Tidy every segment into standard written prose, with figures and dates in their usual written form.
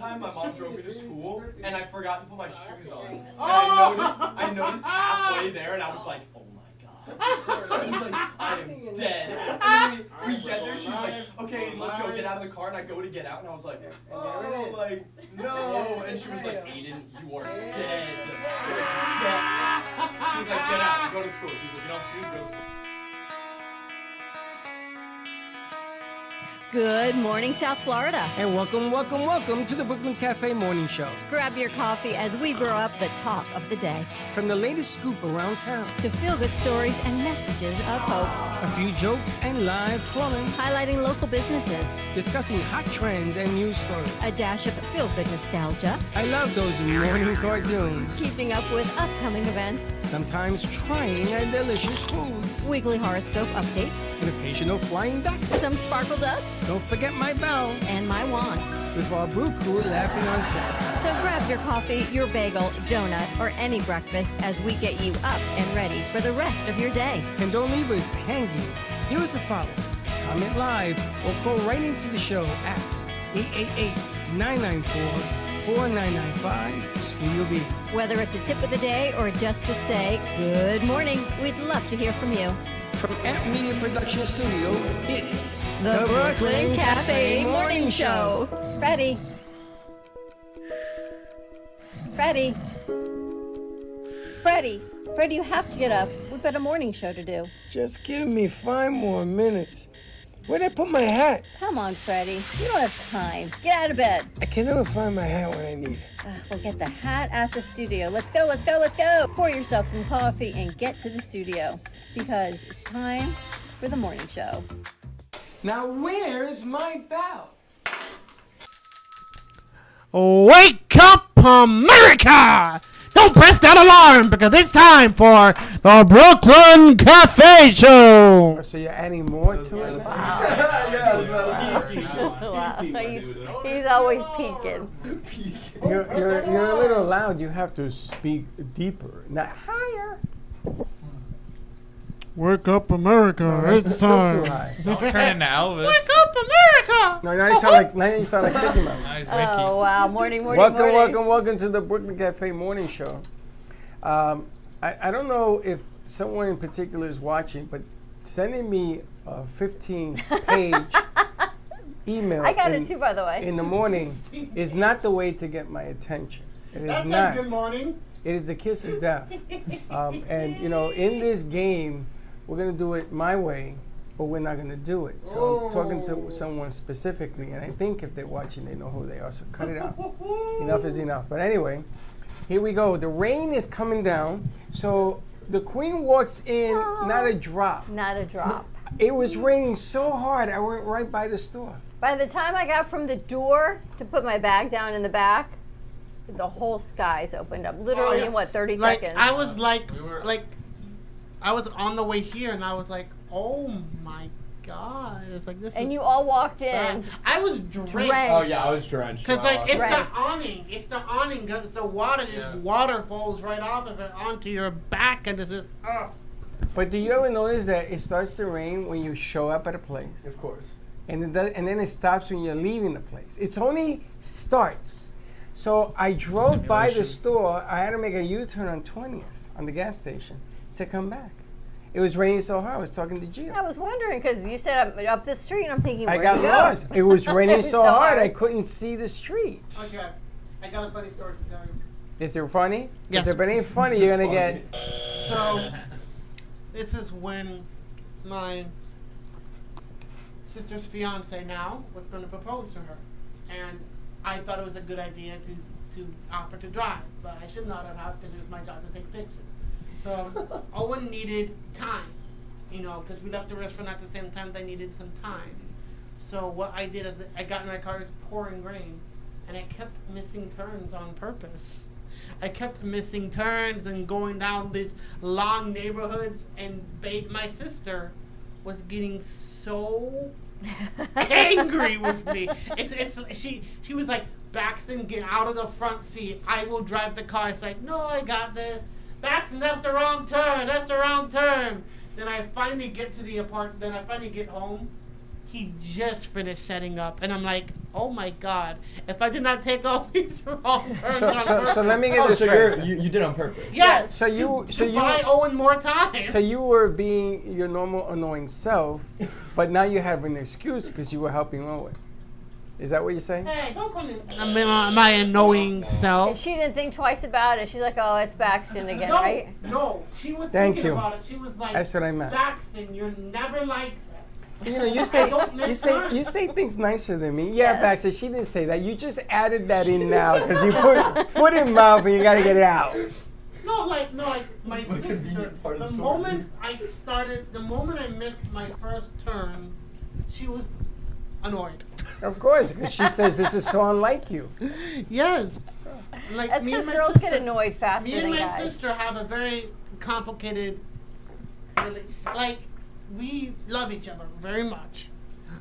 time my mom drove me to school and I forgot to put my shoes on. And I noticed halfway there and I was like, oh my god. I was like, I am dead. And then we get there, she's like, okay, let's go get out of the car. And I go to get out and I was like, oh, like, no. And she was like, Aiden, you are dead. You're dead. She was like, get out, go to school. She was like, you don't have shoes, go to school. Good morning, South Florida. And welcome to the Brooklyn Cafe Morning Show. Grab your coffee as we brew up the talk of the day. From the latest scoop around town to feel-good stories and messages of hope. A few jokes and live plumbing. Highlighting local businesses. Discussing hot trends and news stories. A dash of feel-good nostalgia. I love those morning cartoons. Keeping up with upcoming events. Sometimes trying a delicious foods. Weekly horoscope updates. An occasional flying duck. Some sparkle dust. Don't forget my bell. And my wand. With our brew crew laughing on set. So grab your coffee, your bagel, donut, or any breakfast as we get you up and ready for the rest of your day. And don't leave us hanging. Give us a follow. Comment live or call right into the show at 888-994-4995 Studio B. Whether it's a tip of the day or just to say good morning, we'd love to hear from you. From Amp Media Production Studio, it's the Brooklyn Cafe Morning Show. Freddie, you have to get up. We've got a morning show to do. Just give me 5 more minutes. Where'd I put my hat? Come on, Freddie. You don't have time. Get out of bed. I can never find my hat when I need it. We'll get the hat at the studio. Let's go. Pour yourself some coffee and get to the studio because it's time for the morning show. Now, where's my bell? Wake up, America! Don't press that alarm because it's time for the Brooklyn Cafe Show. So you're adding more to it? Wow. He's always peeking. You're a little loud. You have to speak deeper, not higher. Wake up, America! No, it's time. Too high. Don't turn into Elvis. Wake up, America! No, now you sound like Mickey Mouse. Nice, Oh wow! Morning. Welcome to the Brooklyn Cafe Morning Show. I don't know if someone in particular is watching, but sending me a 15-page email. I got it too, by the way. In the morning is not the way to get my attention. It is That's not. Good morning. It is the kiss of death. And in this game, we're gonna do it my way, but we're not gonna do it. So I'm talking to someone specifically, and I think if they're watching, they know who they are. So cut it out. Enough is enough. But anyway, here we go. The rain is coming down. So the Queen walks in, not a drop. Not a drop. It was raining so hard, I went right by the store. By the time I got from the door to put my bag down in the back, the whole skies opened up. Literally in 30 seconds? I was I was on the way here and I was like, oh my God. It's like this. And you all walked in. I was drenched. Oh yeah, I was drenched. Because it's Drenched. the awning. It's the awning because the water just water falls right off of it onto your back and it's just, But do you ever notice that it starts to rain when you show up at a place? Of course. And then it stops when you're leaving the place. It's only starts. So I drove by the store. I had to make a U-turn on 20th on the gas station to come back. It was raining so hard. I was talking to Gio. I was wondering because you said up the street, and I'm thinking, I where'd got you go? lost. It was raining so hard I hard. couldn't see the street. okay. I got a funny story to tell you. Is it funny? Yes. If it ain't funny, you're gonna get. So, this is when my sister's fiance now was going to propose to her, and I thought it was a good idea to offer to drive, but I should not have because it was my job to take pictures. So Owen needed time, because we left the restaurant at the same time. They needed some time. So what I did is I got in my car. It was pouring rain, and I kept missing turns on purpose. I kept missing turns and going down these long neighborhoods, and my sister was getting so angry with me. She was like, Baxton, get out of the front seat. I will drive the car. It's like, no, I got this. Baxton, that's the wrong turn. That's the wrong turn. Then I finally get to the apartment. Then I finally get home. He just finished setting up, and I'm like, oh my God, if I did not take all these wrong turns on So let me get Oh, this so straight. you did on purpose. Yes. So you buy Owen more time. So you were being your normal annoying self, but now you have an excuse because you were helping Owen. Is that what you're saying? Hey, don't call me my annoying And self. she didn't think twice about it. She's like, oh, it's Baxton again, No, right? no, she was Thank thinking you. about it. She was like, That's what I meant. Baxton, you're never like this. You know, you say things nicer than me. Yeah, Yes. Baxter, she didn't say that. You just added that in now because you put foot in mouth and you got to get it out. No, like my What a sister. convenient part of The the story. moment I missed my first turn, she was annoyed. Of course, because she says this is so unlike you. Yes. Like That's me because and my girls sister, get annoyed faster Me and than my guys. sister have a very complicated, like, we love each other very much,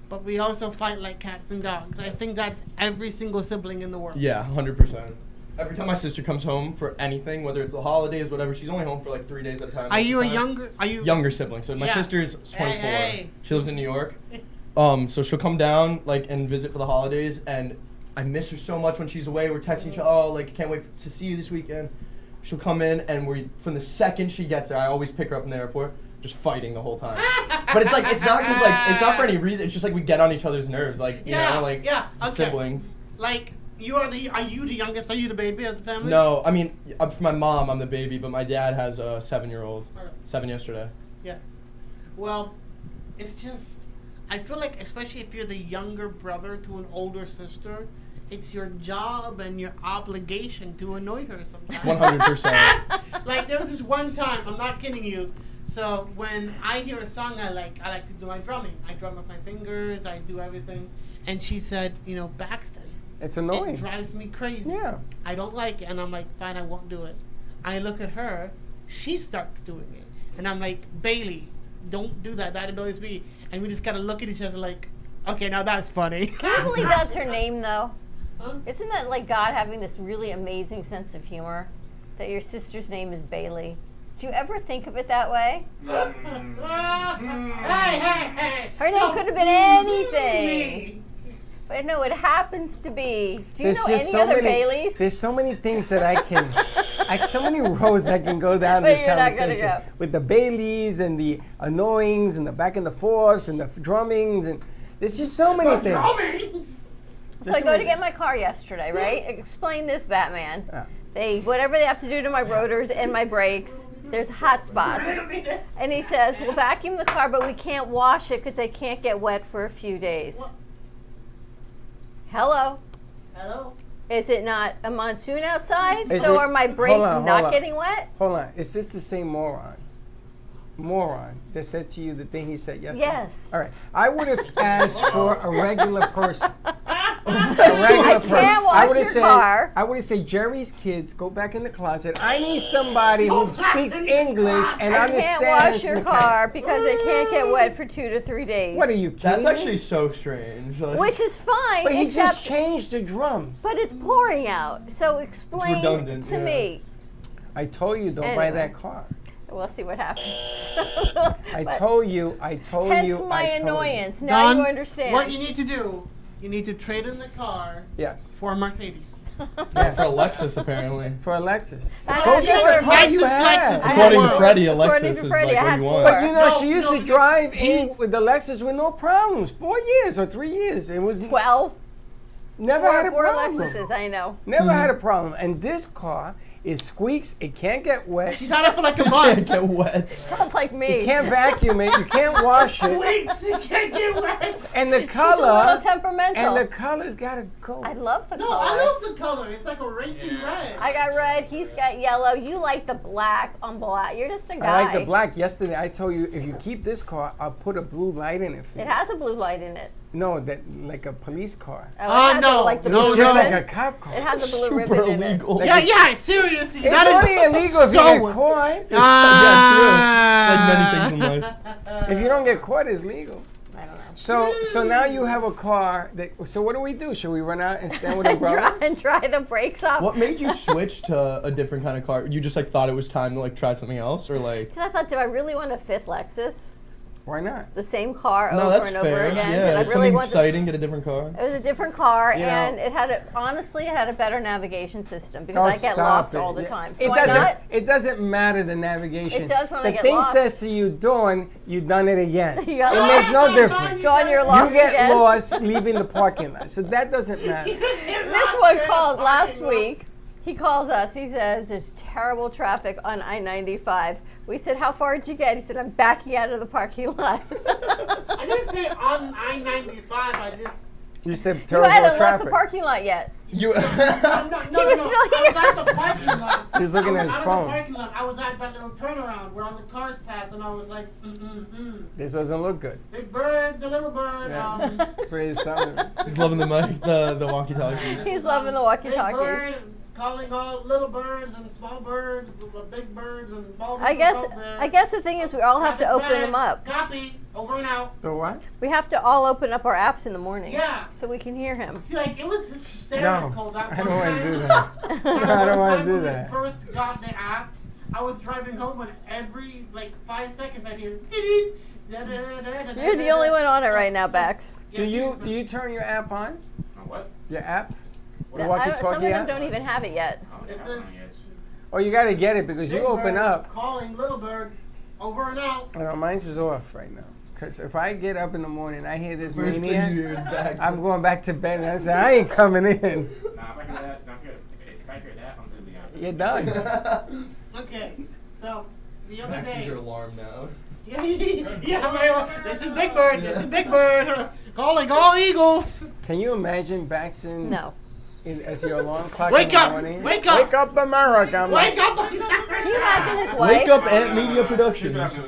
but we also fight like cats and dogs. I think that's every single sibling in the world. Yeah, 100%. Every time my sister comes home for anything, whether it's the holidays, whatever, she's only home for like 3 days at a time. Are you a Time. younger Sibling? So my Yeah. sister's 24. Hey. She lives in New York. So she'll come down like and visit for the holidays, and I miss her so much when she's away. We're texting each other, oh, like can't wait to see you this weekend. She'll come in, and from the second she gets there, I always pick her up in the airport, just fighting the whole time. But it's like it's not for any reason. It's just like we get on each other's nerves, like you know, like okay. siblings. Like are you the youngest? Are you the baby of the family? No, I mean, for my mom, I'm the baby, but my dad has a 7-year-old. Alright. 7 yesterday. Yeah. Well, it's just, I feel like, especially if you're the younger brother to an older sister, it's your job and your obligation to annoy her sometimes. 100%. Like, there was this one time, I'm not kidding you. So when I hear a song I like to do my drumming. I drum with my fingers, I do everything. And she said, Baxton, It's annoying. it drives me crazy. Yeah. I don't like it. And I'm like, fine, I won't do it. I look at her, she starts doing it. And I'm like, Bailey, don't do that. That annoys me. And we just gotta look at each other like, okay, now that's funny. Can you believe that's her name, though? Huh? Isn't that like God having this really amazing sense of humor? That your sister's name is Bailey. Do you ever think of it that way? Hey. Her name could have been anything. But no, it happens to be. Do you know any other Baileys? There's so many things that I can, so many roads I can go down But this you're not gonna conversation. go. With the Baileys and the annoyings and the back and the forths and the drummings and there's just so many things. So I go to get my car yesterday, right? Explain this, Batman. Yeah. Whatever they have to do to my rotors and my brakes, there's hot spots. And he says, we'll vacuum the car, but we can't wash it because they can't get wet for a few days. What? Hello? Hello? Is it not a monsoon outside? Is So it- are my hold brakes on, not hold on. getting wet? Hold on. Is this the same moron that said to you the thing he said yesterday? Yes. All right. I would have asked for a regular person. A regular I person. can't wash I would have your said, car. I would have said, Jerry's kids, go back in the closet. I need somebody who speaks English and I understands. can't wash your mechanics." car because it can't get wet for 2 to 3 days. What are you kidding That's me? actually so strange. Like, Which is fine, But he except, just changed the drums. but it's pouring out. So explain redundant, to yeah. me. I told you don't buy Anyway. that car. We'll see what happens. I But told you. hence I my told you. annoyance. Now Don, you understand. What you need to do, you need to trade in the car Yes. for a Mercedes. Yeah. for Alexis, apparently. For Alexis. I Go had get four. the car you Nicest have. Lexus. I According had to four. Freddie, According Alexis to is Freddie, like I what had you four. want. But you know, No, she used no, to drive he- in with the Lexus with no problems. 4 years or 3 years. It was 12. never had a Four problem. Lexuses, I know. Never had a problem. And this car, it squeaks. It can't get wet. She's had it for like a Can't month. get wet. Sounds like me. You can't vacuum it. You can't wash it. Wait, she can't get wet. And the She's a color. little temperamental. And the color's gotta go. I love the No, color. I love the color. It's like a racing red. I got red. He's got yellow. You like the black on black. You're just a guy. I like the black. Yesterday, I told you if you keep this car, I'll put a blue light in it for you. It has a blue light in it. No, that like a police car. Oh, Oh, it has no. like the No, blue It's just no. ribbon. like a cop car. It has a blue Super ribbon in it. illegal. Yeah, yeah, seriously. It's that only is illegal if you so- get caught. Like many things in life. If you don't get caught, it's legal. I don't know. So now you have a car. So what do we do? Should we run out and stand with umbrellas? And dry the brakes off. What made you switch to a different kind of car? You just like thought it was time to like try something else, or like? Because I thought, do I really want a fifth Lexus? Why not? The same car No, over that's and over fair. again. Yeah, but I it's really something wanted. exciting. Get a different car. It was a different car, You know- and it had honestly, it had a better navigation system because I get stop lost it. all the Yeah. time. It Do I doesn't. not? It doesn't matter the navigation. It does when I the get thing lost. says to you, Dawn, you done it again. You got It lost. makes no difference. Dawn, you're You lost get again. lost leaving the parking lot, so that doesn't matter. This one called last week. He calls us. He says there's terrible traffic on I-95. We said, how far did you get? He said, I'm backing out of the parking lot. I didn't say on I-95. I just. You said You terrible hadn't left traffic. the parking lot yet. You. No, He was still I here. was at the parking lot. He was looking at his I was out phone. of the parking lot. I was at that little turnaround where all the cars pass, and I was like, This doesn't look good. Big bird, the little bird. Yeah. That's what he's telling me. He's loving the mic, the walkie-talkies. He's loving the Big walkie-talkies. bird, calling all little birds and small birds, big birds and bald I guess the thing is we all have to open them up. Copy, over and out. The what? We have to all open up our apps in the morning. Yeah. So we can hear him. See, like, it was hysterical that I one don't want to time. do that. I don't want to do that. When we first got the apps, I was driving home and every, 5 seconds I'd hear, You're the only one on it right now, Bex. Do you turn your app on? What? Your app? The Some of walkie-talkie them app? don't even have it yet. It says, Oh, you got to get it because you Big open bird up. calling little bird, over and out. I know, mine's is off right now. Because if I get up in the morning, I hear this First thing you maniac, hear is back. I'm going back to bed and I say, I ain't coming in. Nah, if I hear that, if I hear that, I'm completely out. You're done. Okay, so the other Max is day. your alarm now. This is Big Bird. This is Big Bird. Calling all eagles. Can you imagine Baxton No. as your alarm clock Wake in the up! morning? Wake up! Wake up, America! Wake up! Can you imagine his wife? Wake up, Ant Media Productions.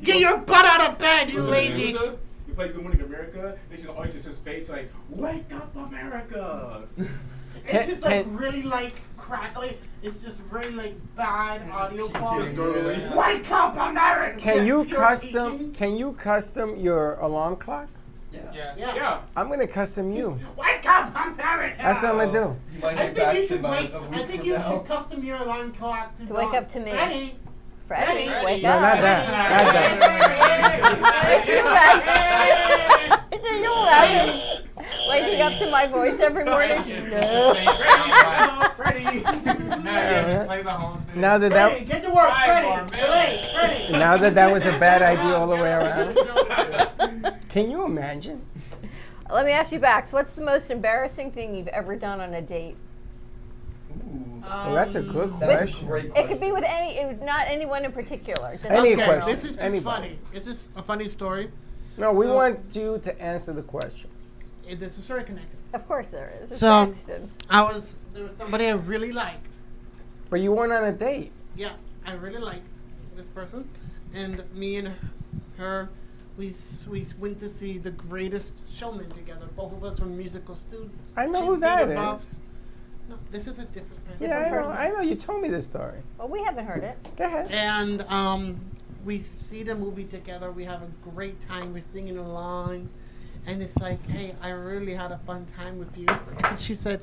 Get your butt out of bed, you lazy. You play Good Morning America, they should always just his face like, wake up, America! It's just really crackly. It's just really bad audio quality. Just gurgly. Wake up, America! Can you You're custom? eating. Can you custom your alarm clock? Yes. Yeah. Yeah. I'm gonna custom you. Wake up, America! That's what I'm gonna do. You might I get think you Baxton should by wait. a week I think from you now. should custom your alarm clock to wake Dawn. up to me. Ready? Freddie, Ready? wake No, up. not that. Not that. Can you imagine? Can you imagine waking up to my voice every morning? Play the whole thing. Now that Freddie, that get to work, Five more Freddie. Freddie, Freddie. now that was a bad idea all the way around. Can you imagine? Let me ask you, Bax, what's the most embarrassing thing you've ever done on a date? Well, that's a good That's a question. great It question. could be with not anyone in particular. Just Any Okay, question. this is just Anybody. funny. It's just a funny story. No, we So- want you to answer the question. This is very connected. Of course there is. It's So- Baxton. There was somebody I really liked. But you weren't on a date. Yeah, I really liked this person, and me and her, we went to see The Greatest Showman together. Both of us were musical students. I know Chin who that theater is. buffs. No, this is a different person. Yeah, I know. person. I know. You told me this story. Well, we haven't heard it. Go ahead. And we see the movie together. We have a great time. We're singing along, and it's like, hey, I really had a fun time with you. And she said,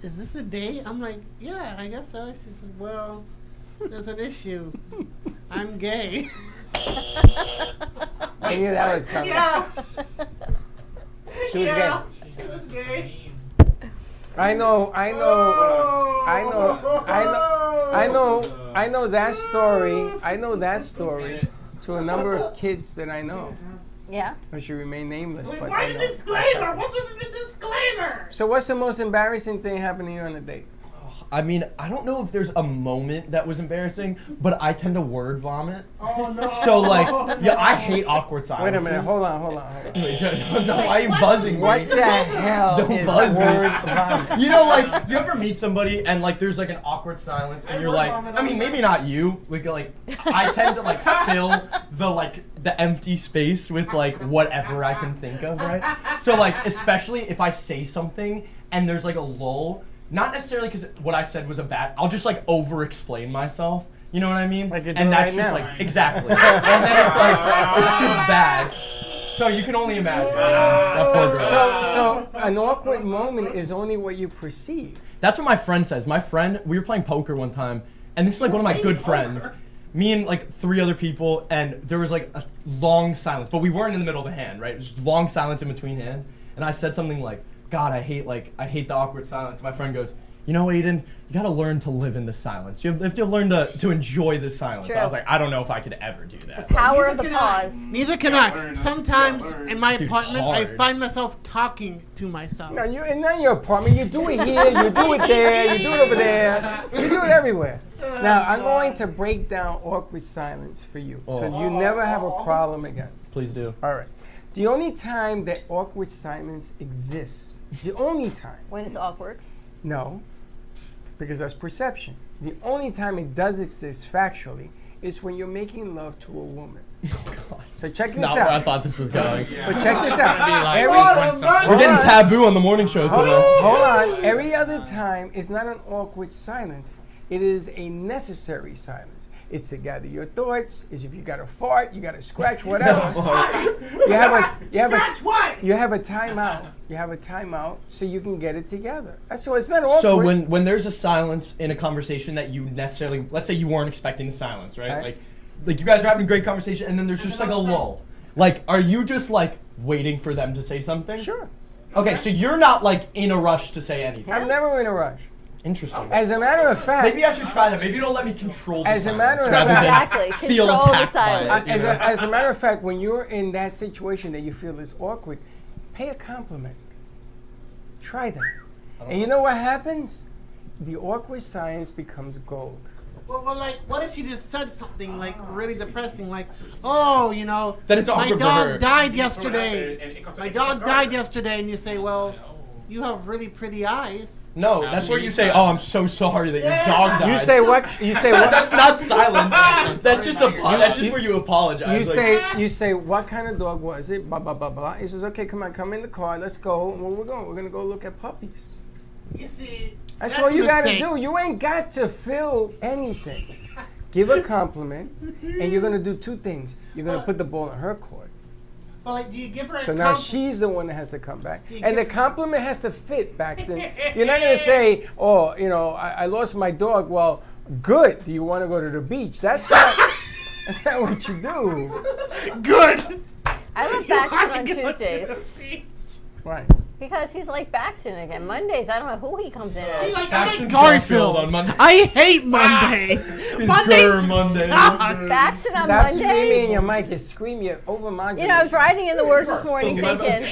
"Is this a date?" I'm like, "Yeah, I guess so." She said, "Well, there's an issue. I'm gay." I knew that was coming. Yeah. She was Yeah, she was gay. I know that story. I know that story to a number of kids that I know. Yeah. I should remain nameless, Wait, but why I the know. disclaimer? What's with the disclaimer? So what's the most embarrassing thing happened to you on a date? I mean, I don't know if there's a moment that was embarrassing, but I tend to word vomit. Oh no. So yeah, I hate awkward Wait silences. a minute, hold on. Wait, why are you buzzing me? What the hell Don't is buzz me. word vomit? You know, you ever meet somebody and there's an awkward silence and you're like, I mean, maybe not you. I tend to fill the empty space with whatever I can think of, right? So especially if I say something and there's a lull, not necessarily because what I said was I'll just over-explain myself. You know what I mean? Like you're and doing that's right just now. exactly. And then it's just bad. So you can only imagine. That poor girl. So an awkward moment is only what you perceive. That's what my friend says. My friend, we were playing poker one time, and this is one of my good friends. me and like 3 other people, and there was like a long silence, but we weren't in the middle of the hand, right? It was just long silence in between hands, and I said something like, God, I hate the awkward silence. My friend goes, you know, Aiden, you gotta learn to live in the silence. You have to learn to enjoy the silence. True. I was like, I don't know if I could ever do that. Power of the pause. Neither can I. Sometimes in my Dude, it's apartment, I hard. find myself talking to myself. No, and not your apartment. You do it here, you do it there, you do it over there, you do it everywhere. Now, I'm going to break down awkward silence for you, so you never have a problem again. Please do. All right. The only time that awkward silence exists, the only time, When it's awkward. no, because that's perception. The only time it does exist factually is when you're making love to a woman. So check That's this not where I out. thought this was going. But check this out. We're getting taboo on the morning show Hold today. on. Every other time is not an awkward silence. It is a necessary silence. It's to gather your thoughts. It's if you got to fart, you got to scratch, whatever. you have a timeout. You have a timeout so you can get it together. That's so it's not awkward. So when there's a silence in a conversation that you necessarily, let's say you weren't expecting the silence, right? Right. Like you guys are having a great conversation, and then there's just like a lull. Like, are you just like waiting for them to say something? Sure. Okay, so you're not like in a rush to say anything. I'm never in a rush. Interesting. As a matter of fact, Maybe I should try that. Maybe it'll let me control the As a silence matter of rather fact- than Exactly. feel Control the attacked by silence. it. you know? as a matter of fact, when you're in that situation that you feel is awkward, pay a compliment. Try that. And you know what happens? The awkward silence becomes gold. Well, like, what if she just said something like really depressing, like, oh, you know, Then it's my awkward for her. dog died yesterday. My dog died yesterday, and you say, well, you have really pretty eyes. No, that's where you say, "Oh, I'm so sorry that your dog died." You say what? You say what? That's not silence. That's just that's just where you apologize. You say what kind of dog was it? Blah blah blah blah. He says, okay, come on, come in the car, let's go. Where we're going? We're gonna go look at puppies. You see, That's all you a gotta mistake. do. You ain't got to feel anything. Give a compliment, and you're gonna do 2 things. You're gonna put the ball in her court. But like, do you give her So a now compliment? she's the one that has to come back. You And the get- compliment has to fit, Baxton. You're not going to say, oh, you know, I lost my dog. Well, good. Do you want to go to the beach? That's not what you do. Good. I love Baxton on Tuesdays Right. because he's like Baxton again. Mondays, I don't know who he comes in as. Like, Baxton's I'm Garfield Garfield on Monday. I hate Mondays. Monday. Baxton on Stop screaming in Mondays. your mic. You scream, you overmodulate. You know, I was writing in the words this morning thinking,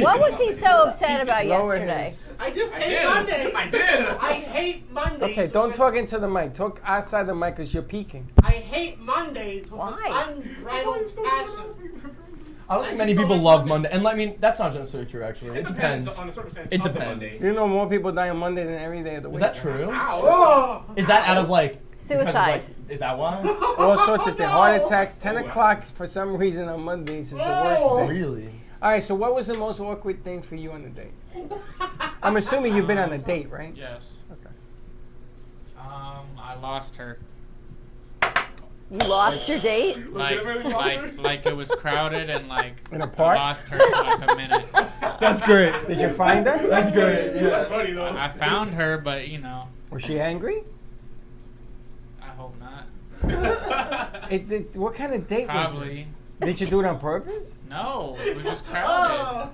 what was he so upset about Lower yesterday? his- I just hate Mondays. I did. I hate Mondays. Okay, don't talk into the mic. Talk outside the mic because you're peeking. I hate Mondays with Why? an unbridled passion. I don't think many people love Monday, and I mean that's not necessarily true actually. It depends. on the circumstance It of the depends. Monday. You know more people die on Monday than every day of the week. Is that true? Ow. Is that out of like because of, Suicide. like, is that why? All sorts of things. Heart attacks. 10 Oh, o'clock for some reason on Mondays is the worst day. Really? All right, so what was the most awkward thing for you on the date? I'm assuming you've been on a date, right? Yes. Okay. I lost her. You lost your date? Like it was crowded and like In a I park? lost her for like a minute. That's great. Did you find her? That's great. Yeah. Funny though. I found her, but you know, Was she angry? I hope not. It's, what kind of date was Probably. it? Did you do it on purpose? No, it was just crowded.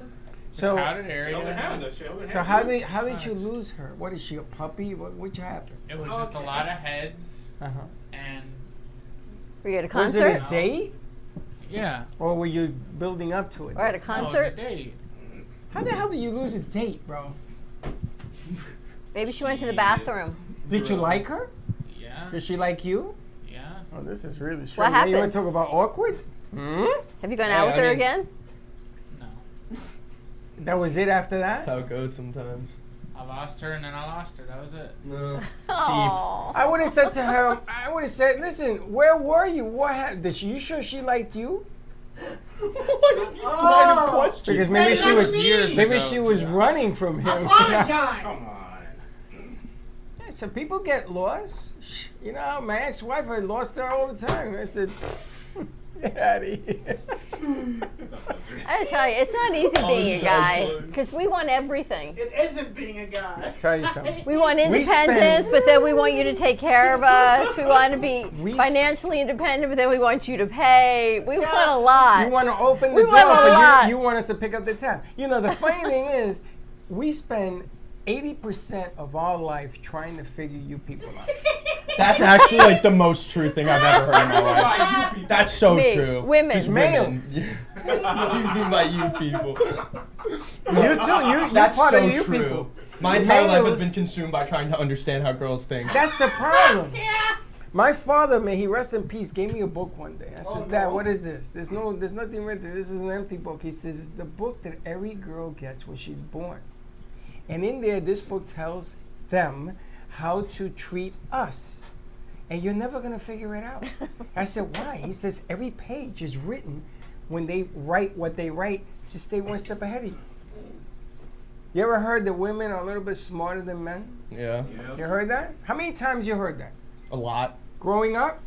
So, Crowded She held her area. hand, though. She held her so hand. how did you lose her? What is she, a puppy? What happened? It was just a lot of heads Uh-huh. and Were you at a Was it concert? a date? yeah. Or were you building up to it? Or at a No, it was a concert? date. How the hell do you lose a date, bro? Maybe she went to the bathroom. Did you like her? Yeah. Did she like you? Yeah. Oh, this is really strange. What Now you want happened? to talk about awkward? Hmm? Have you gone Yeah, out with I her mean- again? No. That was it after That's that? how it goes sometimes. I lost her and then I lost her. That was it. No. Oh. I would have said to her, I would have said, listen, where were you? What happened? You sure she liked you? Line of question. Because maybe she was years maybe ago. she was running from him. Apologize. Come on. Yeah, so people get lost. You know, my ex-wife, I lost her all the time. I said, get out of here. I tell you, it's not easy being a guy because we want everything. It isn't being a guy. Tell you something. We want independence, but then we want you to take care of us. We want to be We- financially independent, but then we want you to pay. We want a lot. You want to open the We door, want a but lot. you want us to pick up the tab. You know, the funny thing is, we spend 80% of our life trying to figure you people out. That's actually like the most true thing I've ever heard in my life. That's so Me. true. Women. Just Males. women. What do you mean by you people? You too. You're That's part so of you true. people. My entire life has Males- been consumed by trying to understand how girls think. That's the problem. My father, may he rest in peace, gave me a book one day. I says, Dad, what is this? There's nothing written. This is an empty book. He says, it's the book that every girl gets when she's born. And in there, this book tells them how to treat us. And you're never going to figure it out. I said, why? He says, every page is written when they write what they write to stay one step ahead of you. You ever heard that women are a little bit smarter than men? Yeah, You heard that? How many times you heard that? a lot Growing up,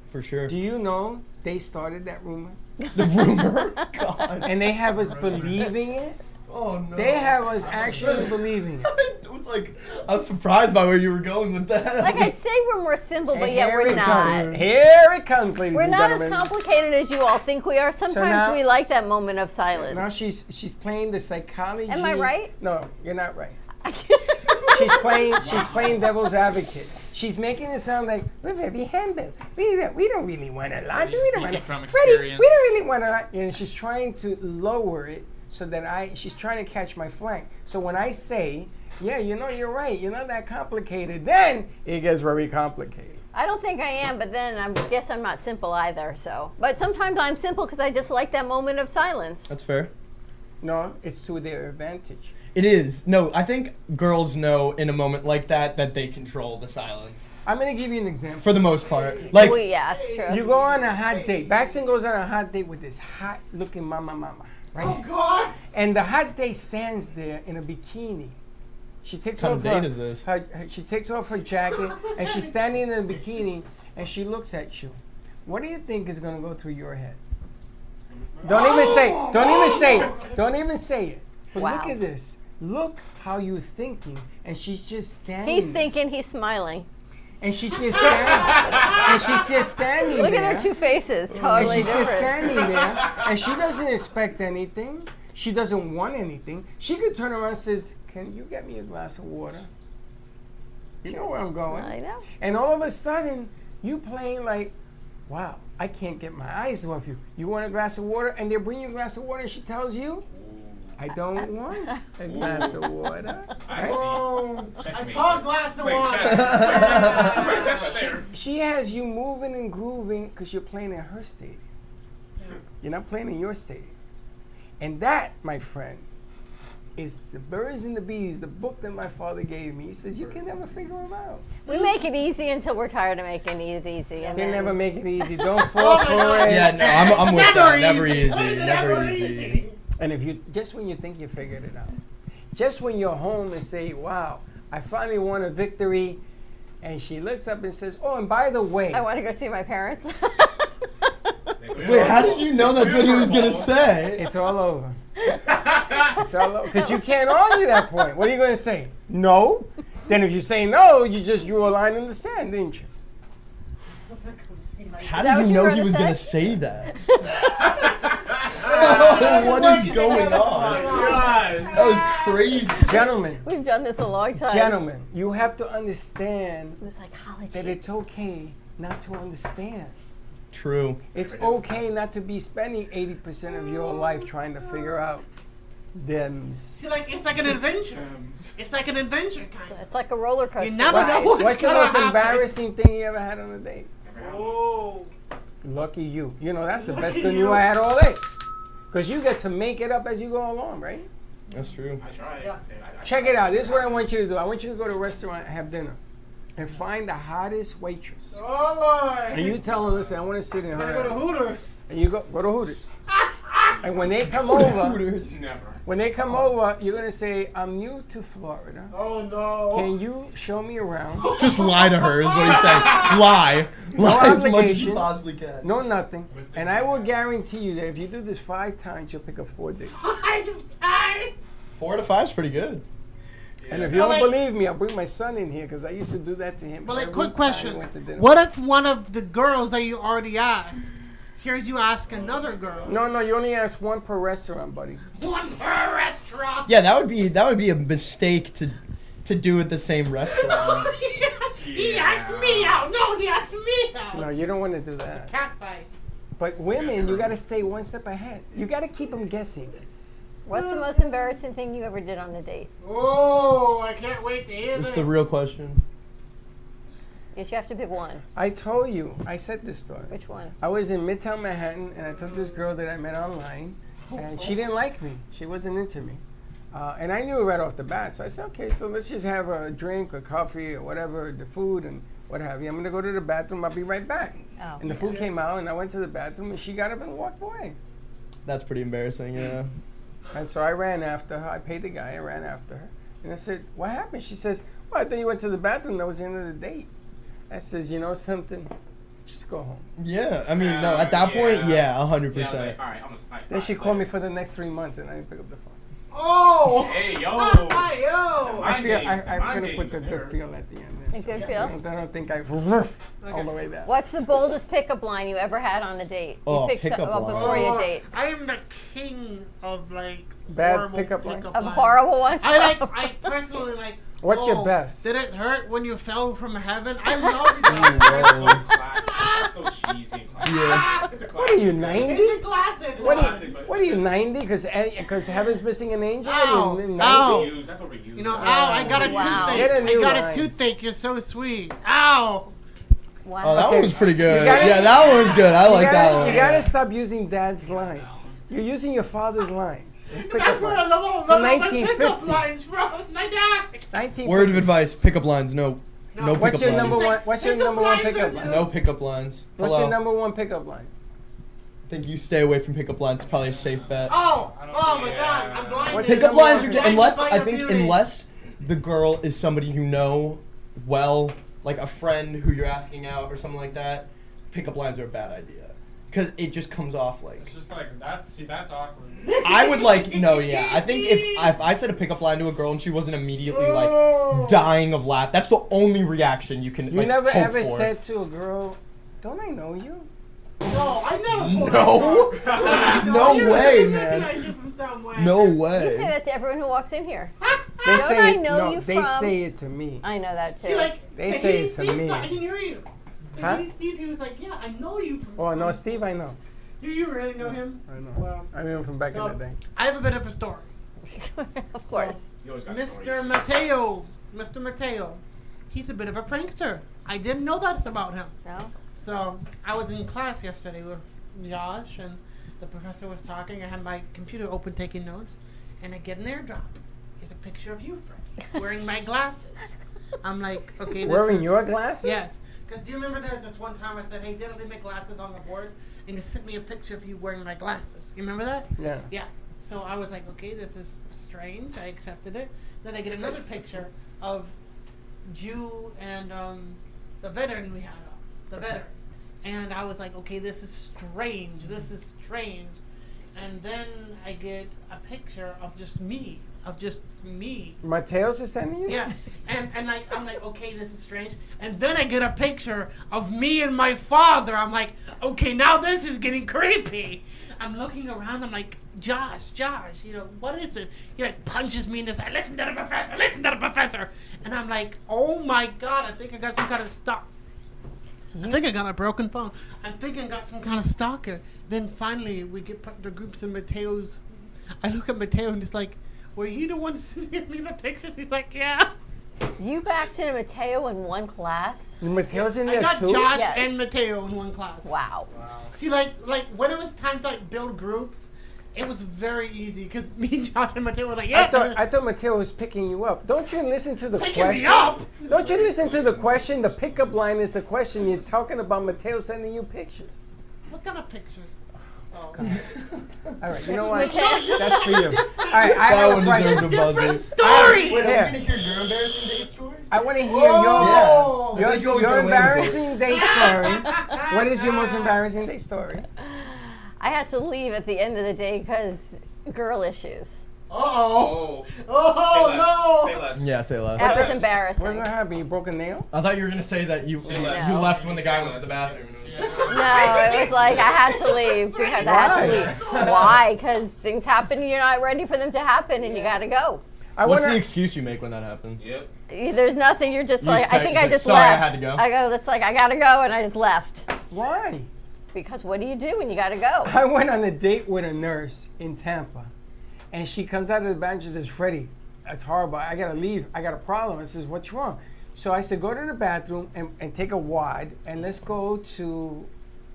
for sure. do you know they started that rumor? The rumor, God. And they have us believing it? Oh no. They have us actually believing it. It was like I was surprised by where you were going with that. Like I'd say we're more simple, but yet Here we're it not. comes. Here it comes, ladies We're and not as gentlemen. complicated as you all think we are. Sometimes now- we like that moment of silence. Now she's playing the psychology. Am I right? No, you're not right. She's playing devil's advocate. She's making it sound like we're very humble. We don't really want a lot. Freddie's We don't want speaking from Freddie, we experience. don't really want a lot. And she's trying to lower it so that she's trying to catch my flank. So when I say, yeah, you know, you're right, you're not that complicated, then it gets very complicated. I don't think I am, but then I guess I'm not simple either. So, but sometimes I'm simple because I just like that moment of silence. That's fair. No, it's to their advantage. It is. No, I think girls know in a moment like that they control the silence. I'm gonna give you an example. For the most part. Like, Well, yeah, it's true. You go on a hot date. Baxton goes on a hot date with this hot-looking mama, right? Oh God! And the hot date stands there in a bikini. She takes What off kind of her, date is this? she takes off her jacket and she's standing in a bikini and she looks at you. What do you think is gonna go through your head? Don't even say it. Don't even say it. Don't even say it. But look Wow. at this. Look how you're thinking, and she's just standing. He's there. thinking, he's smiling. And she's just standing. And she's just standing Look there. at their two faces, And totally she's just different. standing there, and she doesn't expect anything. She doesn't want anything. She could turn around and says, "Can you get me a glass of water?" You know where I'm going. I know. And all of a sudden, you playing like, "Wow, I can't get my eyes off you. You want a glass of water?" And they bring you a glass of water, and she tells you, "I don't want a glass of water." I Right? see. A Checkmate. tall glass of Wait, water. check. Wait, check right there. She has you moving and grooving because you're playing in her stadium. You're not playing in your stadium. And that, my friend, is The Birds and the Bees, the book that my father gave me. He says, you can never figure them out. We make it easy until we're tired of making it easy. And They then never make it easy. Don't fall for it. yeah, no, I'm with that. Never easy. easy. Why is it Never easy. And if you, just when you think you figured it out, just when you're home and say, wow, I finally won a victory, and she looks up and says, oh, and by the way, I want to go see my parents. Wait, how did you know that's what he was gonna say? it's all over. It's all over. Because you can't argue that point. What are you going to say? No? Then if you say no, you just drew a line in the sand, didn't you? How that did what you you know were he gonna was gonna say? say that? Oh, what is going on? That was crazy. Gentlemen, We've done this a long time. gentlemen, you have to understand The psychology. that it's okay not to understand. True. It's okay not to be spending 80% of your life trying to figure out thems. See, like it's like an adventure. It's like an adventure kind So of. it's like a roller coaster. You never ride. know what's What's the gonna most happen. embarrassing thing you ever had on a date? Oh. Lucky you. You know, that's the best Lucky thing you. you had all day. Because you get to make it up as you go along, right? That's true. I tried. Yeah. Check it out. This is what I want you to do. I want you to go to a restaurant and have dinner. And find the hottest waitress. Oh Lord. And you tell her, listen, I want to sit in Gotta go to her. Hooters. And you go to Hooters. And when they come over, Never. when they come over, you're gonna say, "I'm new to Florida. Oh no. Can you show me around?" Just lie to her is what he's saying. Lie. No Lie as much as you obligations. possibly can. No, nothing. And I will guarantee you that if you do this 5 times, you'll pick up 4 dates. 5 times. 4 to 5 is pretty good. And if you But don't like- believe me, I'll bring my son in here because I used to do that to him. But like, every quick time question: we went to dinner. what if one of the girls that you already asked, here's you ask another girl? No, you only ask 1 per restaurant, buddy. One per restaurant. Yeah, that would be a mistake to do at the same restaurant. He asked me out. No, he asked me out. No, you don't want to do that. Cat fight. But women, you got to stay 1 step ahead. You got to keep them guessing. What's the most embarrassing thing you ever did on a date? Oh, I can't wait to hear This this. is the real question. Yes, you have to pick one. I told you, I said this story. Which one? I was in Midtown Manhattan, and I took this girl that I met online, and she didn't like me. She wasn't into me. And I knew it right off the bat. So I said, okay, so let's just have a drink or coffee or whatever, the food and what have you. I'm going to go to the bathroom. I'll be right back. Oh. And the food came out, and I went to the bathroom, and she got up and walked away. That's pretty embarrassing, yeah. And so I ran after her. I paid the guy. I ran after her. And I said, what happened? She says, well, I thought you went to the bathroom. That was the end of the date. I says, you know something? Just go home. Yeah, I mean, no, at that point, yeah, 100%. Yeah, I was like, all right, Then she called me for the next 3 months, and I didn't pick up the phone. Oh. Hey, yo. Yo. I feel games, I'm mind going to put the games good there. feel at the end. A good I feel? don't think I all the way down. What's the boldest pickup line you ever had on a date? Oh, you picked pickup up line. before your date. I am the king of like Bad horrible pickup lines? Of horrible ones? I personally like. What's your oh, best? Did it hurt when you fell from heaven? I love that. That's so classic. That's so cheesy. Yeah. It's a classic. What are you, 90? It's a classic. What are you, 90? Because heaven's missing an angel? Ow, What are you, 90? ow. Overused. That's overused. You know, ow, I got a Wow. Get a toothache. new I got line. a toothache. You're so sweet. Ow. Wow. Oh, that Okay. one was pretty good. gotta- Yeah, that one was good. I like that one. You got to stop using dad's lines. You're using your father's lines. Let's pick That's up where I lines. love From my pickup 1950. lines from. My dad. 1950. Word of advice, pickup lines, no What's pickup your lines. number one? What's your Pickup number one lines pickup are line? No pickup lines. What's Hello. your number one pickup line? I think you stay away from pickup lines. It's probably a safe bet. Oh my God. I'm blinded. What's your Pickup number lines one are pick- just, unless Blinded I by think your beauty. unless the girl is somebody you know well, like a friend who you're asking out or something like that. Pickup lines are a bad idea because it just comes off like. It's just like that's awkward. I would like no, yeah. I think if I said a pickup line to a girl and she wasn't immediately like dying of laugh, that's the only reaction you can You like, never hope ever for. said to a girl, "Don't I know you?" No, I never pulled No, that shit. no You way, recognize man. you from somewhere. No You say way. that to everyone who walks in here. They Don't say I it. know No, you they from- say it to me. I know that too. See, like, They hey, say it to Steve, me. I can hear you. Huh? Hey, Steve, he was like, yeah, I know you from Oh no, somewhere. Steve, I know. Do you really know him? I know. Well, I knew him from back so, in the day. I have a bit of a story. Of course. You always got Mr. stories. Mr. Mateo, he's a bit of a prankster. I didn't know that about him. No? So I was in class yesterday with Josh, and the professor was talking. I had my computer open taking notes, and I get an airdrop. It's a picture of you, Frank, wearing my glasses. I'm like, okay, this Wearing is... your glasses? Yes. Because do you remember there was this one time I said, hey, didn't leave my glasses on the board? And you sent me a picture of you wearing my glasses. You remember that? Yeah. Yeah. So I was like, okay, this is strange. I accepted it. Then I get another picture of you and the veteran we had up. The veteran. And I was like, okay, this is strange. This is strange. And then I get a picture of just me. Mateo's is sending you? Yeah, and like I'm like, okay, this is strange. And then I get a picture of me and my father. I'm like, okay, now this is getting creepy. I'm looking around. I'm like, Josh, you know, what is it? He like punches me in the side. Listen to the professor. And I'm like, oh my God, I think I got some kind of stalk. I think I got a broken phone. I think I got some kind of stalker. Then finally we get put the groups in Mateo's. I look at Mateo and it's like, were you the one sending me the pictures? He's like, yeah. You backed in Mateo in one class? Mateo's in I there got too? Josh Yes. and Mateo in one class. Wow. See, like when it was time to like build groups, it was very easy because me, Josh, and Mateo were like, yeah. I thought Mateo was picking you up. Don't you listen to the Picking me question? up? Don't you listen to the question? The pickup line is the question. You're talking about Mateo sending you pictures. What kind of pictures? Oh. All right, you know what? Okay. That's for you. All right, I That have a one question. deserved a buzzer. Story. Wait, are we Yeah. gonna hear your embarrassing date story? I want to hear Oh. Yeah. I think you always your get away with it. embarrassing day story. What is your most embarrassing day story? I had to leave at the end of the day because girl issues. Uh-oh. Oh. Oh, Say no. less. Yeah, say less. That was Yes. What embarrassing. does that happen? You broke a nail? I thought you were gonna say that you Say less. you left when the guy Say went to the less. bathroom. No, it was like I had to leave because I had to leave. Why? Because things happen and you're not ready for them to happen and you got to go. What's wanna- the excuse you make when that happens? Yep. There's nothing. You're just You like, just I think text, I just sorry, I left. had to go. I go, it's like, I got to go. And I just left. Why? Because what do you do when you got to go? I went on a date with a nurse in Tampa, and she comes out of the bathroom. She says, "Freddie, that's horrible. I gotta leave. I got a problem." I says, "What's wrong?" So I said, "Go to the bathroom and take a wad, and let's go to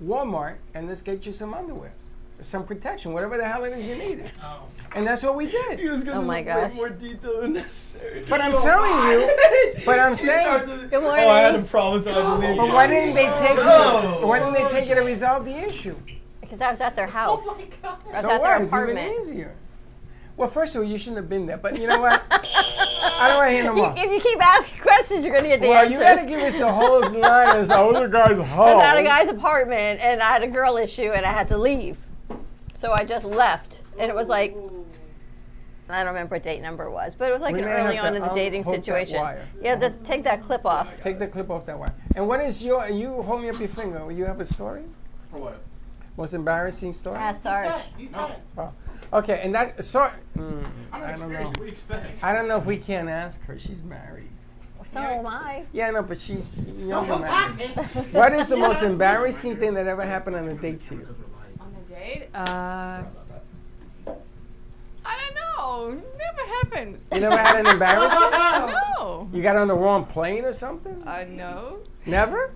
Walmart and let's get you some underwear, some protection, whatever the hell it is you needed." And that's what we did. was Oh my gosh. more detail than necessary. But I'm telling you, but I'm saying, Good morning. Oh, I had to promise I would leave. but why didn't they take No. you? Why didn't they take you to resolve the issue? Because I was at their house. Oh, my God. I was So at what? their It's even apartment. easier. Well, first of all, you shouldn't have been there. But you know what? I don't want to hear no more. If you keep asking questions, you're going to get the Well, answers. you got to give us the whole line as I was a guy's house. I was at a guy's apartment and I had a girl issue and I had to leave. So I just left. And it was like, I don't remember what date number it was, but it was like We an may early have on to in the dating unhook that situation. wire. Yeah, take that clip off. Take the clip off that one. And what is your? You hold me up your finger. You have a story? For what? Most embarrassing story? Ask Sarge. He said. Oh. Okay, and that sorry. I'm I not don't know. experienced. What do you expect? I don't know if we can ask her. She's married. So am I. Yeah, no, but she's younger married. What is the most embarrassing thing that ever happened on a date to you? On a date? I don't know. Never happened. You never had an embarrassment? No. You got on the wrong plane or something? No. Never?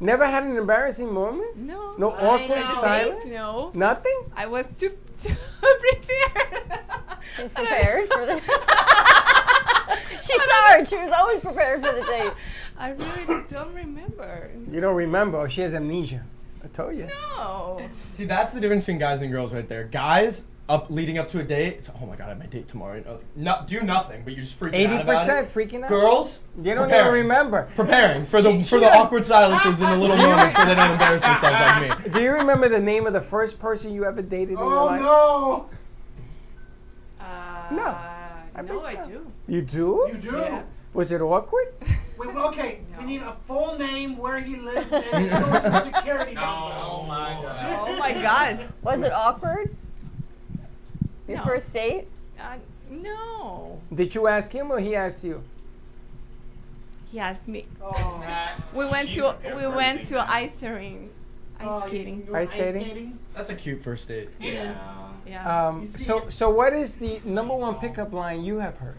Never had an embarrassing moment? No. No awkward know. silence? No. Nothing? I was too prepared. She's prepared for the. She's Sarge. She was always prepared for the date. I really don't remember. You don't remember. Oh, she has amnesia. I told you. No. See, that's the difference between guys and girls right there. Guys, leading up to a date, it's, oh my god, I have my date tomorrow. Do nothing, but you're just freaking out about 80% it. freaking out. Girls, You don't preparing. even remember. Preparing for the She the does. awkward silences and the little moments where they don't embarrass themselves like me. Do you remember the name of the first person you ever dated in your Oh, life? no. No. No, I do. You do? You do? Yeah. Was it awkward? Wait, well, okay. We No. need a full name, where he lives, and his social security No. number. Oh my god. Oh my God. Was it awkward? Your No. first date? No. Did you ask him or he asked you? He asked me. Oh. We went She's to prepared we for went everything, to man. ice skating. Oh, Ice skating. you were Ice skating? That's a cute first date. Yeah. Yeah. You see So it? so what is the number one pickup line you have heard?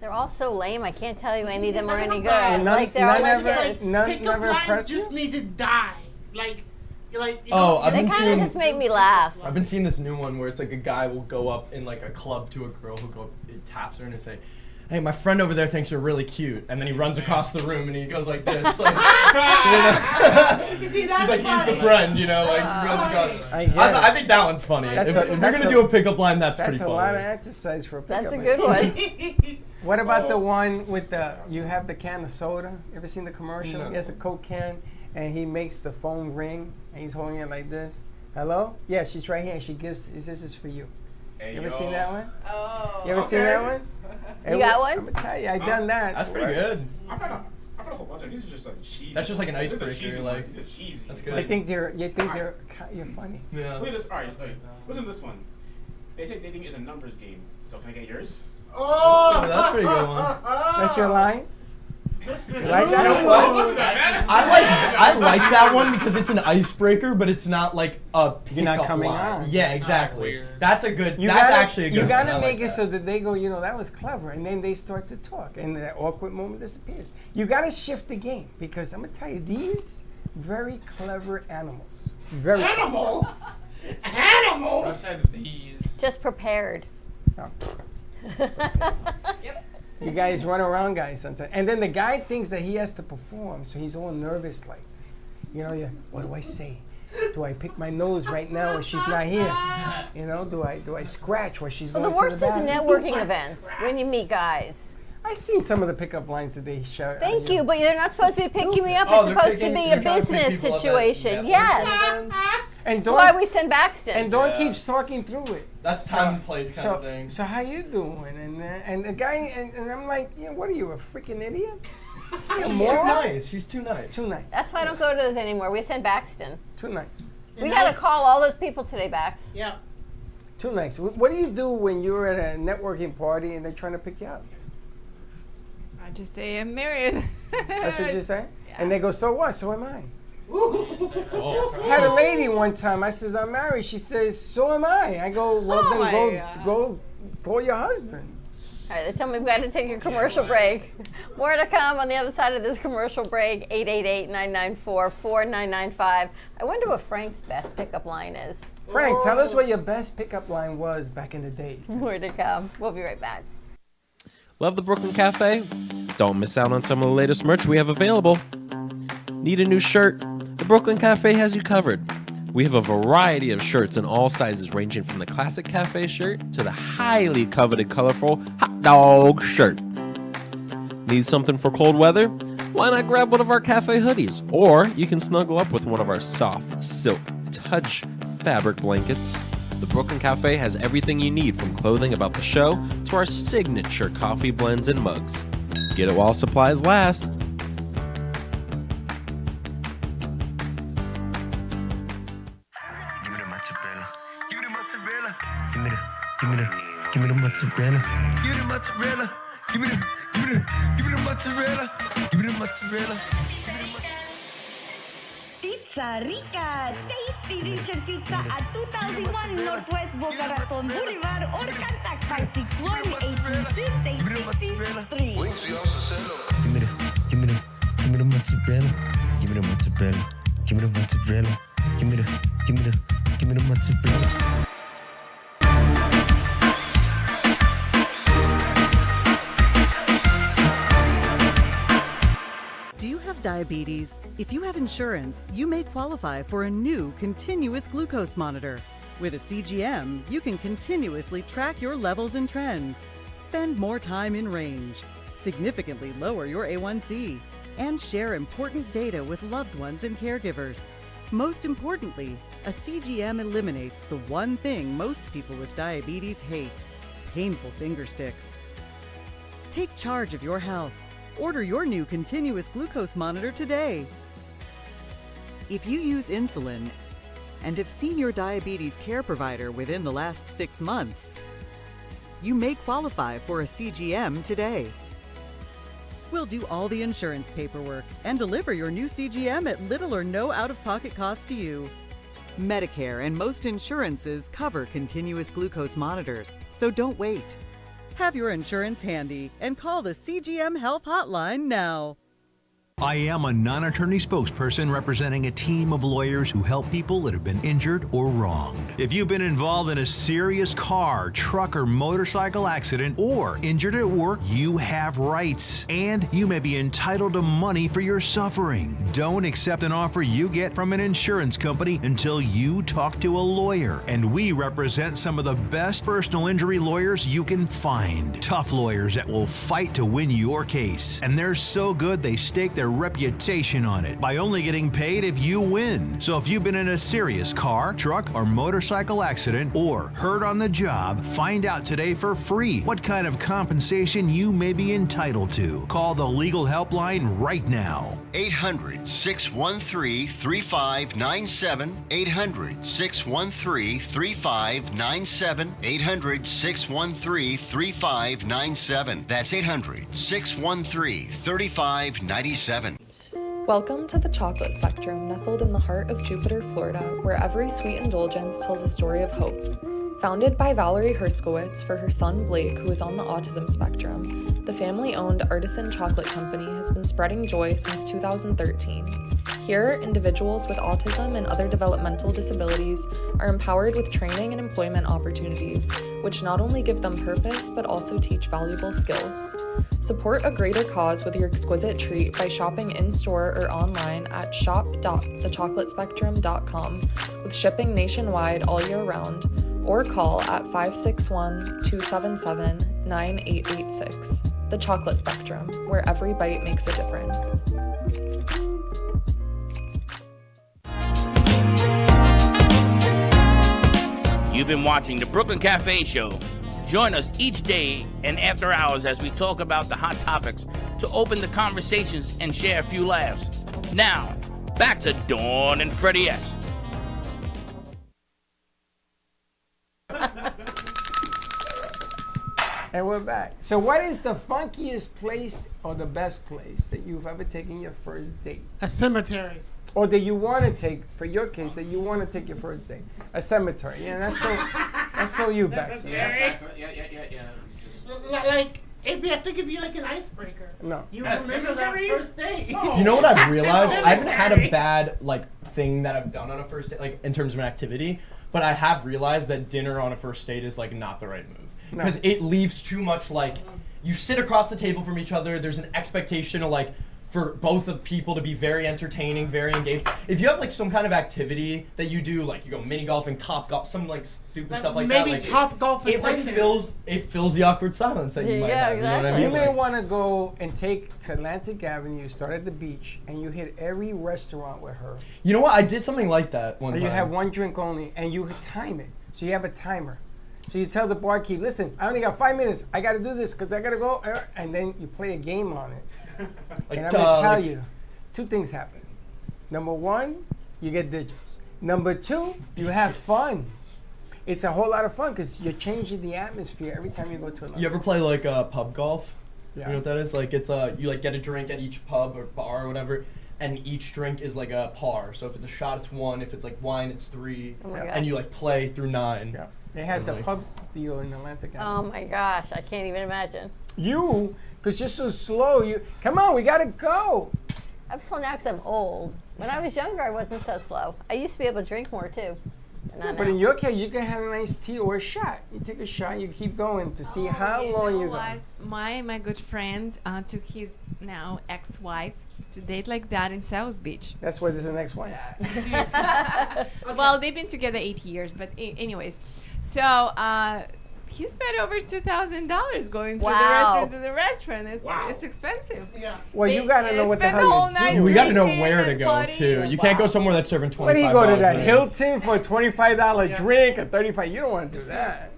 They're all so lame. I can't tell you any of them are any good. None- like they're all none like ever- this. none Pickup never lines impressed you? just need to die. Like, you Oh, know, I've They been kind of seeing- just make me laugh. I've been seeing this new one where it's like a guy will go up in like a club to a girl who taps her and say, "Hey, my friend over there thinks you're really cute," and then he runs across the room and he goes like this, like, See, that's he's like he's the funny. friend, you know, like he runs across. I get I it. think that one's funny. That's If a- you're that's gonna a- do a pickup line, that's That's pretty a funny. lot of exercise for a pickup That's a line. good one. What about the one with the, you have the can of soda? You ever seen the commercial? No. He has a Coke can and he makes the phone ring and he's holding it like this. Hello? Yeah, she's right here and she gives, this is for you. Hey, You ever yo. seen that one? Oh. You ever seen that one? You got one? I'm gonna tell you, I done that. That's pretty good. I've had a whole bunch of these are just like cheesy. That's just like an ones. These are icebreaker, cheesy like- ones. These are cheesy. That's good. I think you're funny. Yeah. Look at this. All right, listen to this one. They say dating is a numbers game. So can I get yours? Oh, that's a pretty good one. That's your line? This is Like that? Yo, one? listen to that, man. I like that one because it's an icebreaker, but it's not like a pickup You're not coming line. on. Yeah, exactly. weird. That's a good. You that's gotta, actually a good you one. gotta I make like it that. so that they go, that was clever, and then they start to talk, and that awkward moment disappears. You gotta shift the game because I'm gonna tell you, these very clever animals, very animals. Animals. I said these. Just prepared. You guys run around, guys, sometimes, and then the guy thinks that he has to perform, so he's all nervous, like, yeah. What do I say? Do I pick my nose right now when she's not here? You know, do I scratch while she's Well, going the to worst the is bathroom? networking events when you meet guys. I've seen some of the pickup lines that they show. Thank you, but they're not supposed to be picking me up. Oh, It's they're supposed picking- to be they're a trying to pick business people up at situation. networking Yes. events. And That's why Dawn, we send Baxton. and Dawn keeps talking through it. That's time and place kind So, of thing. so how you doing? And the guy, and I'm like, what are you, a freaking idiot? You a She's too moron? nice. She's too nice. Too nice. That's why I don't go to those anymore. We send Baxton. Too nice. We got to call all those people today, Bax. Yeah. Too nice. What do you do when you're at a networking party and they're trying to pick you up? I just say I'm married. That's what you say? Yeah. And they go, so what? So am I. I had a lady one time. I says, I'm married. She says, so am I. I go, well, Oh then my go call your husband. All right, they tell me we've got to take a commercial break. More to come on the other side of this commercial break. 888-994-4995. I wonder what Frank's best pickup line is. Frank, tell us what your best pickup line was back in the day. More to come. We'll be right back. Love the Brooklyn Cafe? Don't miss out on some of the latest merch we have available. Need a new shirt? The Brooklyn Cafe has you covered. We have a variety of shirts in all sizes, ranging from the classic cafe shirt to the highly coveted colorful hot dog shirt. Need something for cold weather? Why not grab one of our cafe hoodies? Or you can snuggle up with one of our soft silk touch fabric blankets. The Brooklyn Cafe has everything you need, from clothing about the show to our signature coffee blends and mugs. Get it while supplies last. Give me the mozzarella. Give me the mozzarella. Give me the mozzarella. Give me the mozzarella. Pizza Rica, tasty Richard Pizza at 2001 Northwest Boca Raton Boulevard or contact 561-826-8663. Give me the mozzarella. Give me the mozzarella. Give me the mozzarella. Give me the mozzarella. Do you have diabetes? If you have insurance, you may qualify for a new continuous glucose monitor. With a CGM, you can continuously track your levels and trends, spend more time in range, significantly lower your A1C, and share important data with loved ones and caregivers. Most importantly, a CGM eliminates the one thing most people with diabetes hate: painful finger sticks. Take charge of your health. Order your new continuous glucose monitor today. If you use insulin and have seen your diabetes care provider within the last 6 months, you may qualify for a CGM today. We'll do all the insurance paperwork and deliver your new CGM at little or no out-of-pocket cost to you. Medicare and most insurances cover continuous glucose monitors, so don't wait. Have your insurance handy and call the CGM Health Hotline now. I am a non-attorney spokesperson representing a team of lawyers who help people that have been injured or wronged. If you've been involved in a serious car, truck, or motorcycle accident or injured at work, you have rights, and you may be entitled to money for your suffering. Don't accept an offer you get from an insurance company until you talk to a lawyer. And we represent some of the best personal injury lawyers you can find. Tough lawyers that will fight to win your case. And they're so good they stake their reputation on it by only getting paid if you win. So if you've been in a serious car, truck, or motorcycle accident or hurt on the job, find out today for free what kind of compensation you may be entitled to. Call the legal helpline right now. 800-613-3597. 800-613-3597. 800-613-3597. That's 800-613-3597. Welcome to the Chocolate Spectrum, nestled in the heart of Jupiter, Florida, where every sweet indulgence tells a story of hope. Founded by Valerie Herskowitz for her son Blake, who is on the autism spectrum, the family-owned Artisan Chocolate Company has been spreading joy since 2013. Here, individuals with autism and other developmental disabilities are empowered with training and employment opportunities, which not only give them purpose but also teach valuable skills. Support a greater cause with your exquisite treat by shopping in-store or online at shop.thechocolatespectrum.com, with shipping nationwide all year round, or call at 561-277-9886. The Chocolate Spectrum, where every bite makes a difference. You've been watching the Brooklyn Cafe Show. Join us each day and after hours as we talk about the hot topics to open the conversations and share a few laughs. Now, back to Dawn and Freddie S. And we're back. So what is the funkiest place or the best place that you've ever taken your first date? A cemetery. Or that you want to take, for your case, that you want to take your first date? A cemetery. Yeah, that's so you, Baxter. Yeah. Like, I think it'd be like an icebreaker. No. You remember that first date. You know what I've realized? I haven't had a bad thing that I've done on a first date, like in terms of an activity, but I have realized that dinner on a first date is like not the right move. Because it leaves too much you sit across the table from each other, there's an expectation of for both of people to be very entertaining, very engaged. If you have some kind of activity that you do, you go mini golfing, top golf, some stupid stuff like that. Maybe top golf. It fills the awkward silence that you might have. Exactly. You know what I mean? You may want to go and take to Atlantic Avenue, start at the beach, and you hit every restaurant with her. You know what? I did something like that one time. You have one drink only, and you time it. So you have a timer. So you tell the barkeep, listen, I only got 5 minutes. I got to do this because I got to go. And then you play a game on it. And I'm going to tell you, two things happen. Number one, you get digits. Number two, you have fun. It's a whole lot of fun because you're changing the atmosphere every time you go to another. You ever play pub golf? Yeah. You know what that is? It's you get a drink at each pub or bar or whatever, and each drink is a par. So if it's a shot, it's 1. If it's wine, it's 3. Oh my and you play through 9. Yeah. They had the pub deal in Atlantic Avenue. Oh my gosh, I can't even imagine. You, because you're so slow. Come on, we gotta go. I'm slow now because I'm old. When I was younger, I wasn't so slow. I used to be able to drink more too. But in your case, you can have a nice tea or a shot. You take a shot, you keep going to see how long you go. My good friend took his now ex-wife to date like that in South Beach. That's why there's an ex-wife. Well, they've been together 8 years, but anyways. So he spent over $2,000 going through the restaurant to the restaurant. It's expensive. Yeah. Well, you gotta know what the hell you do. We gotta know where to go too. You can't go somewhere that's serving $25. What do you go to that drinks. Hilton for a $25 drink, a $35? You don't want to do that.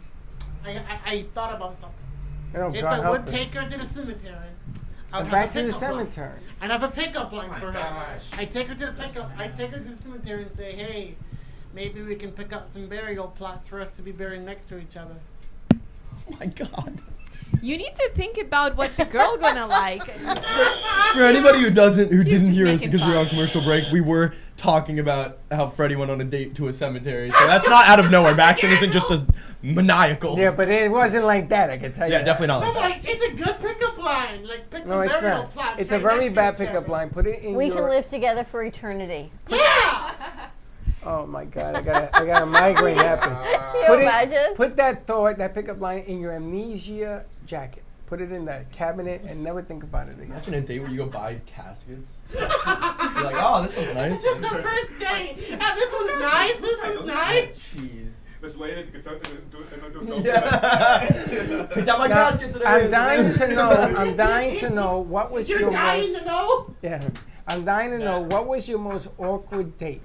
I thought about something. If God I help would us. take her to the cemetery, I would Back have to a the pickup line. cemetery. I'd have a pickup line for her. Gosh. I take her to the pickup. I take her to the cemetery and say, hey, maybe we can pick up some burial plots for us to be buried next to each other. Oh my God. You need to think about what the girl gonna like. For anybody who didn't hear us because we were on commercial break, we were talking about how Freddie went on a date to a cemetery. So that's not out of nowhere. Baxter isn't just as maniacal. Yeah, but it wasn't like that, I can tell you. Yeah, definitely not No, like but it's a good pickup line. Pick No, some it's burial not. plots. It's a right very next to bad each pickup other. line. Put it in We your... can live together for eternity. Yeah. Oh my God, I got a migraine happening. Can you imagine? Put that pickup line in your amnesia jacket. Put it in the cabinet and never think about it again. Imagine a date where you go buy caskets. You're like, oh, this one's nice. This is the first date. This one's nice. This one's nice. Jeez. Let's lay it and do something. Yeah. Picked out my Now, casket today. I'm dying to know what was You're your dying most... to know? Yeah. I'm dying to know what was your most awkward date.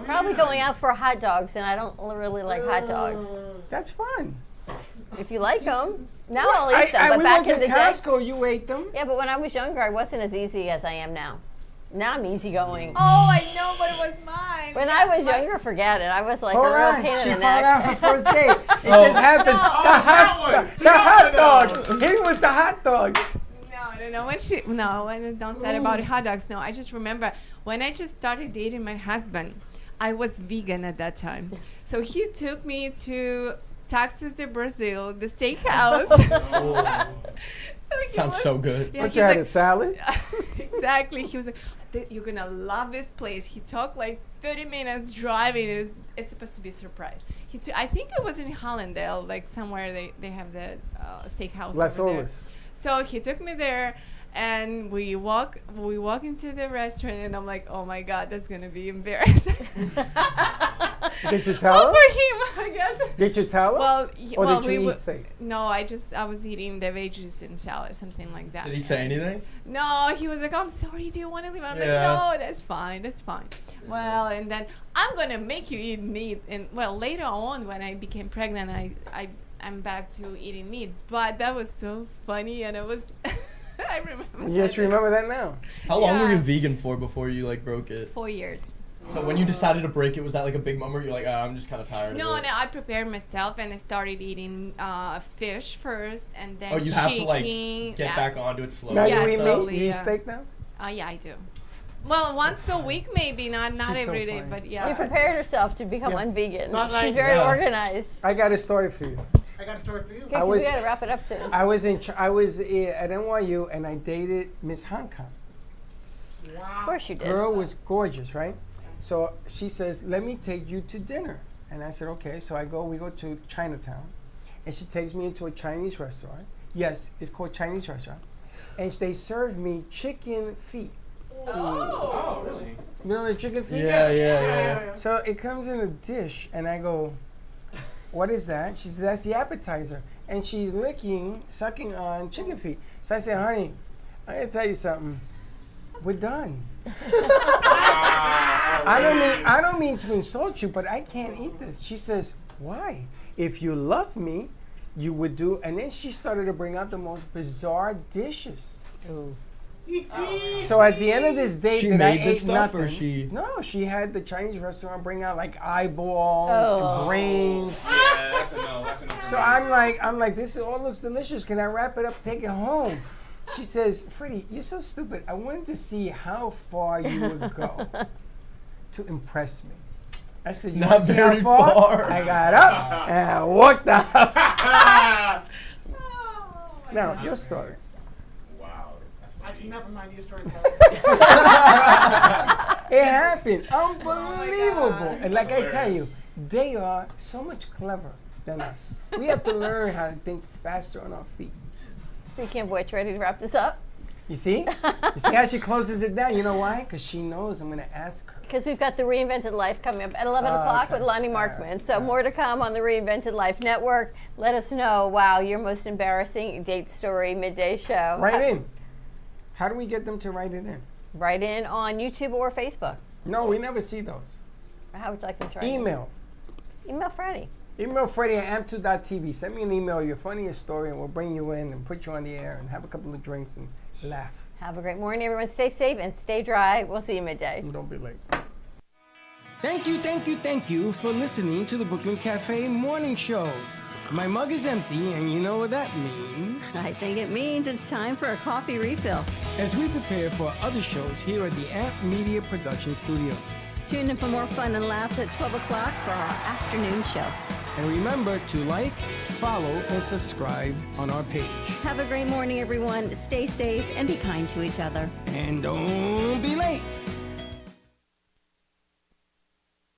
Probably going out for hot dogs, and I don't really like hot dogs. That's fun. If you like them, now I'll eat them. But we back went in the to day, Costco, you ate them. yeah. But when I was younger, I wasn't as easy as I am now. Now I'm easygoing. Oh, I know, but it was mine. When I was younger, forget it. I was like a All real right, pain she in the found out her neck. first date. It just happened. The hot dog. He was the hot dog. No, when don't say about hot dogs. No, I just remember when I just started dating my husband. I was vegan at that time. So he took me to Texas de Brazil, the steakhouse. Sounds so good. Yeah, But he's you had like- a salad? Exactly. He was like, you're going to love this place. He took like 30 minutes driving. It's supposed to be a surprise. I think it was in Hollandale, like somewhere they have the steakhouse Las over there. Olas. So he took me there, and we walk into the restaurant, and I'm like, oh my God, that's gonna be embarrassing. Did you tell her? For him, I guess. Did you tell her? Well, or well, did you eat steak? No, I was eating the veggies and salad, something like that. Did he say anything? No, he was like, I'm sorry, do you want to leave? I'm Yeah. like, no, that's fine. Well, and then I'm going to make you eat meat. And well, later on when I became pregnant, I'm back to eating meat. But that was so funny, and it was, I remember. You just remember that now? How long were you vegan for before you like broke it? 4 years. So when you decided to break it, was that like a big moment? You're like, I'm just kind of tired No, of it. I prepared myself, and I started eating fish first, and then Oh, you have to like chicken. get back onto it slowly. Now Yeah, you eat slowly, meat? You eat yeah. steak now? Yeah, I do. Well, once a week maybe, not She's so every day, funny. but yeah. She prepared herself to become Yeah. unvegan. Not She's like- very Yeah. organized. I got a story for you. I got a story for you. Okay, 'cause we gotta wrap it up soon. I was at NYU and I dated Miss Hong Kong. Of course you did. Girl was gorgeous, right? So she says, "Let me take you to dinner." And I said, "Okay." So we go to Chinatown, and she takes me into a Chinese restaurant. Yes, it's called Chinese restaurant. And they serve me chicken feet. Oh, really? You know the chicken feet? Yeah. So it comes in a dish, and I go, "What is that?" She says, "That's the appetizer." And she's sucking on chicken feet. So I said, "Honey, I gotta tell you something. We're done." I don't mean to insult you, but I can't eat this. She says, "Why? If you love me, you would do." And then she started to bring out the most bizarre dishes. Ooh. So at the end of this date, She that made I this ate stuff, or nothing. she- No, she had the Chinese restaurant bring out like eyeballs Oh. and brains. Yeah, that's a no. That's a no. So I'm like, this all looks delicious. Can I wrap it up, take it home? She says, "Freddie, you're so stupid. I wanted to see how far you would go to impress me." I said, "You Not wanna see how very far. I got up and I walked out. Now, your story. Wow. That's Actually, never mind your story. It happened. Unbelievable. And like That's I tell you, hilarious. they are so much clever than us. We have to learn how to think faster on our feet. Speaking of which, ready to wrap this up? You see? You see how she closes it down? You know why? Because she knows I'm going to ask her. Because we've got the Reinvented Life coming up at 11 o'clock okay. with Lonnie Markman. So more to come on the Reinvented Life Network. Let us know, wow, your most embarrassing date story midday show. Write in. How do we get them to write it in? Write in on YouTube or Facebook. No, we never see those. How would you like them to write in? Email. Email Freddie. Email Freddie at amp2.tv. Send me an email, your funniest story, and we'll bring you in and put you on the air and have a couple of drinks and laugh. Have a great morning, everyone. Stay safe and stay dry. We'll see you midday. And don't be late. Thank you for listening to the Brooklyn Cafe Morning Show. My mug is empty, and you know what that means. I think it means it's time for a coffee refill. As we prepare for other shows here at the Amp Media Production Studios. Tune in for more fun and laughs at 12 o'clock for our afternoon show. And remember to like, follow, and subscribe on our page. Have a great morning, everyone. Stay safe and be kind to each other. And don't be late.